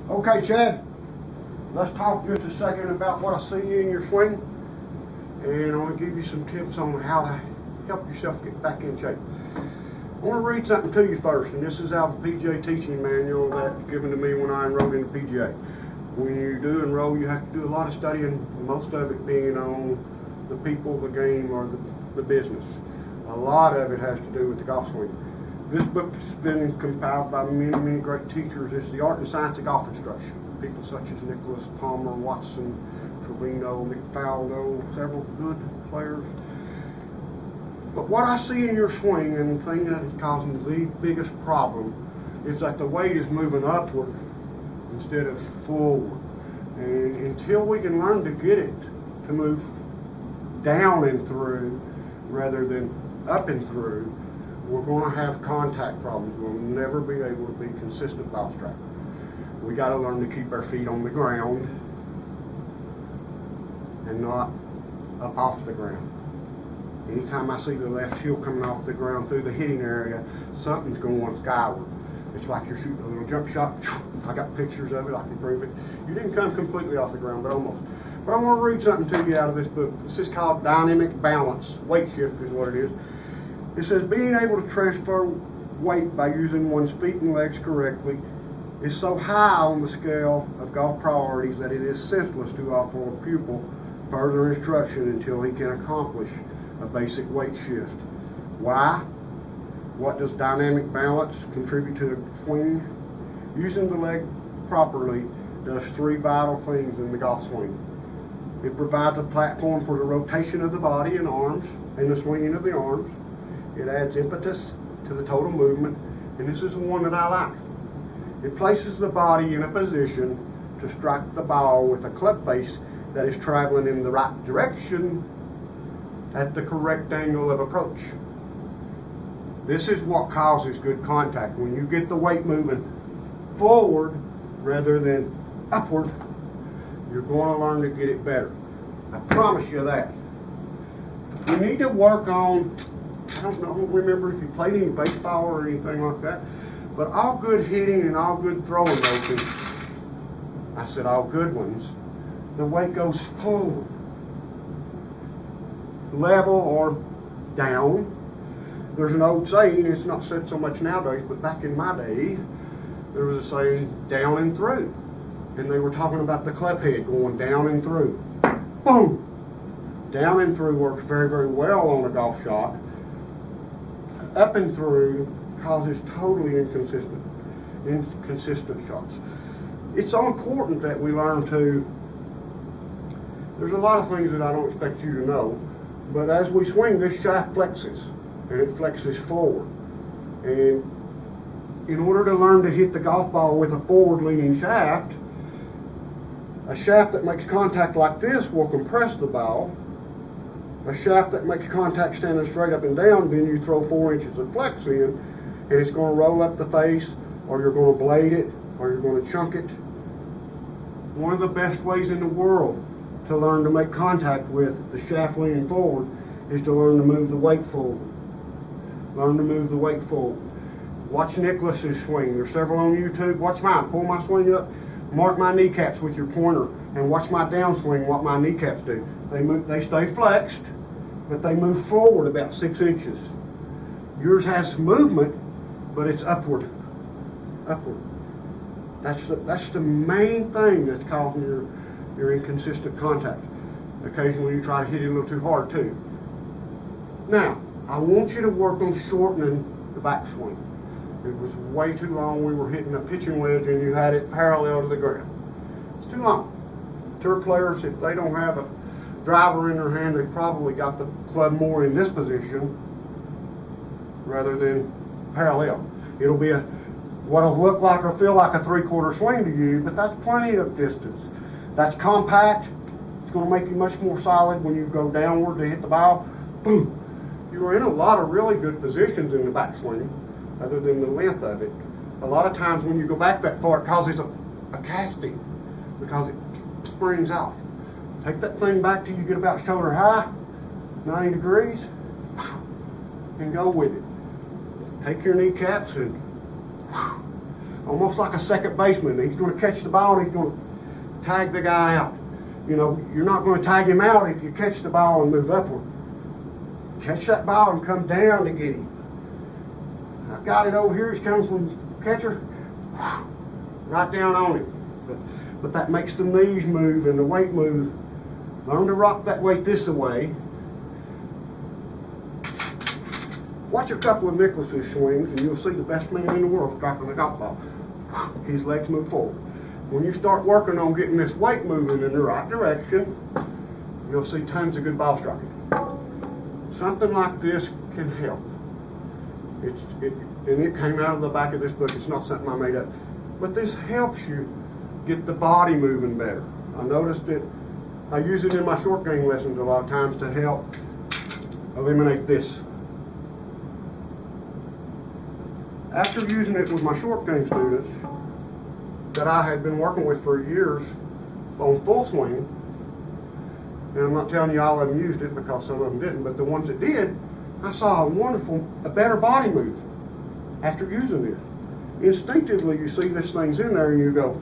Okay, Chad, let's talk just a second about what I see in your swing, and I want to give you some tips on how to help yourself get back in shape. I want to read something to you first, and this is out of the PGA teaching manual that was given to me when I enrolled in the PGA. When you do enroll, you have to do a lot of studying, most of it being on the people, the game, or the business. A lot of it has to do with the golf swing. This book has been compiled by many, many great teachers. It's the art and science of golf instruction. People such as Nicholas, Palmer, Watson, Trevino, McFaldo, several good players. But what I see in your swing, and the thing that is causing the biggest problem, is that the weight is moving upward instead of forward. And until we can learn to get it to move down and through rather than up and through, we're going to have contact problems. We'll never be able to be consistent golf striker. We got to learn to keep our feet on the ground and not up off the ground. Anytime I see the left heel coming off the ground through the hitting area, something's going skyward. It's like you're shooting a little jump shot. I got pictures of it, I can prove it. You didn't come completely off the ground, but almost. But I'm going to read something to you out of this book. This is called Dynamic Balance. Weight shift is what it is. It says, being able to transfer weight by using one's feet and legs correctly is so high on the scale of golf priorities that it is senseless to offer a pupil further instruction until he can accomplish a basic weight shift. Why? What does dynamic balance contribute to the swing? Using the leg properly does three vital things in the golf swing. It provides a platform for the rotation of the body and arms and the swinging of the arms. It adds impetus to the total movement, and this is the one that I like. It places the body in a position to strike the ball with a club face that is traveling in the right direction at the correct angle of approach. This is what causes good contact. When you get the weight moving forward rather than upward, you're going to learn to get it better. I promise you that. You need to work on, I don't remember if you played any baseball or anything like that, but all good hitting and all good throwing motions, I said all good ones, the weight goes forward, level or down. There's an old saying, it's not said so much nowadays, but back in my day, there was a saying, down and through. And they were talking about the club head going down and through. Boom! Down and through works very, very well on a golf shot. Up and through causes totally inconsistent shots. It's so important that we learn to, there's a lot of things that I don't expect you to know, but as we swing, this shaft flexes, and it flexes forward. And in order to learn to hit the golf ball with a forward-leaning shaft, a shaft that makes contact like this will compress the ball. A shaft that makes contact standing straight up and down, then you throw 4 inches of flex in, and it's going to roll up the face, or you're going to blade it, or you're going to chunk it. One of the best ways in the world to learn to make contact with the shaft leaning forward is to learn to move the weight forward. Learn to move the weight forward. Watch Nicholas's swing. There's several on YouTube. Watch mine. Pull my swing up. Mark my kneecaps with your pointer, and watch my downswing, what my kneecaps do. They stay flexed, but they move forward about 6 inches. Yours has movement, but it's upward. Upward. That's the main thing that's causing your inconsistent contact. Occasionally you try to hit it a little too hard too. Now, I want you to work on shortening the backswing. It was way too long. We were hitting a pitching wedge and you had it parallel to the ground. It's too long. Tour players, if they don't have a driver in their hand, they probably got the club more in this position rather than parallel. It'll be what'll look like or feel like a 3/4 swing to you, but that's plenty of distance. That's compact. It's going to make you much more solid when you go downward to hit the ball. Boom. You're in a lot of really good positions in the backswing, other than the length of it. A lot of times when you go back that far, it causes a casting because it springs off. Take that thing back till you get about shoulder high, 90 degrees, and go with it. Take your kneecaps and almost like a second baseman. He's going to catch the ball and he's going to tag the guy out. You know, you're not going to tag him out if you catch the ball and move upward. Catch that ball and come down to get him. I've got it over here. He's coming from the catcher. Right down on him. But that makes the knees move and the weight move. Learn to rock that weight this way. Watch a couple of Nicklaus's swings and you'll see the best man in the world striking a golf ball. His legs move forward. When you start working on getting this weight moving in the right direction, you'll see tons of good ball striking. Something like this can help. And it came out of the back of this book. It's not something I made up. But this helps you get the body moving better. I noticed that I use it in my short game lessons a lot of times to help eliminate this. After using it with my short game students that I had been working with for years on full swing, and I'm not telling you all of them used it because some of them didn't, but the ones that did, I saw a better body move after using this. Instinctively, you see this thing's in there and you go,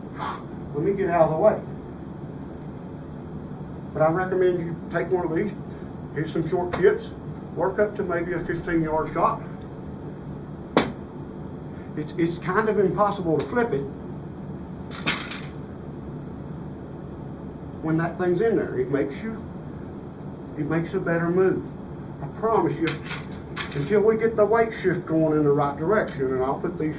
let me get out of the way. But I recommend you take one of these, hit some short kits, work up to maybe a 15-yard shot. It's kind of impossible to flip it when that thing's in there. It makes a better move. I promise you, until we get the weight shift going in the right direction, and I'll put these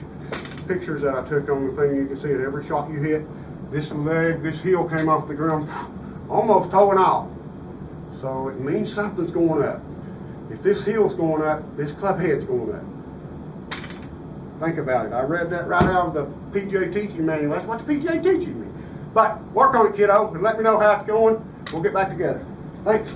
pictures that I took on the thing, you can see it every shot you hit, this leg, this heel came off the ground, almost toeing off. So it means something's going up. If this heel's going up, this club head's going up. Think about it. I read that right out of the PGA teaching manual. That's what the PGA teaches me. But work on it, kiddo, and let me know how it's going. We'll get back together. Thanks.